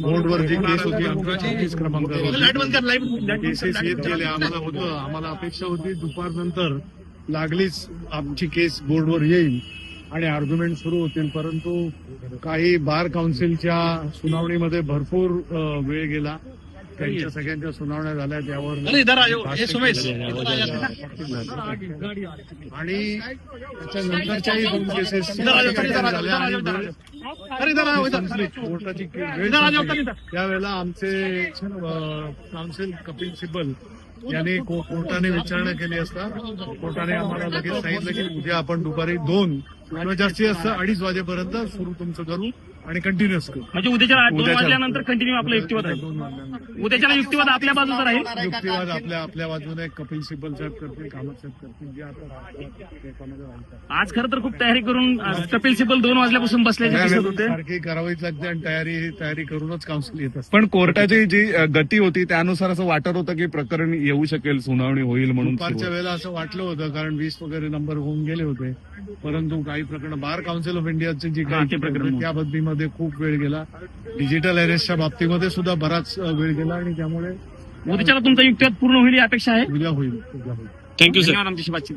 बोर्डवर जी केस होती आमची 25 क्रमांकावर केसेस येत गेले. आम्हाला अपेक्षा होती दुपारनंतर लागलीच आमची केस बोर्डवर येईल आणि आर्ग्युमेंट सुरू होतील, परंतु काही बार काउन्सिलच्या सुनावणीमध्ये भरपूर वेळ गेला. त्यांच्या सगळ्यांच्या सुनावण्या झाल्या त्यावर आणि त्याच्यानंतरच्याही 2 केसेस झाल्या आणि संपली कोर्टाची वेळ संपली. त्यावेळेला आमचे काउन्सिल कपिल सिब्बल यांनी कोर्टाने विचारणा केली असता कोर्टाने आम्हाला लगेच सांगितलं की उद्या आपण दुपारी 2 किंवा जास्तीत जास्त 2:30 वाजेपर्यंत सुरू तुमचं करू आणि कंटिन्युअस करू. म्हणजे उद्याच्या 2 वाजल्यानंतर कंटिन्यू आपला युक्तिवाद आहे. 2 वाजल्यानंतर उद्याच्या युक्तिवाद आपल्या बाजूचा राहील. युक्तिवाद आपल्या बाजूने कपिल सिब्बल साहेब करतील, कामत साहेब करतील, जे आता आज खरं तर खूप तयारी करून कपिल सिब्बल 2 वाजल्यापासून बसल्याचे दिसत होते. सारखी करावीच लागते आणि तयारी करूनच काउन्सिल येत असते. पण कोर्टाची जी गती होती त्यानुसार असं वाटत होतं की प्रकरण येऊ शकेल, सुनावणी होईल म्हणून. दुपारच्या वेळेला असं वाटलं होतं कारण 20 वगैरे नंबर होऊन गेले होते, परंतु काही प्रकरण बार काउन्सिल ऑफ इंडियाचे जी काही प्रकरण त्या बाबतीमध्ये खूप वेळ गेला. डिजिटल अरेस्टच्या बाबतीमध्ये सुद्धा बराच वेळ गेला आणि त्यामुळे उद्याच्याला तुमचा युक्तिवाद पूर्ण होईल ही अपेक्षा आहे. उद्या होईल. Thank you sir. आमच्याशी बातचीत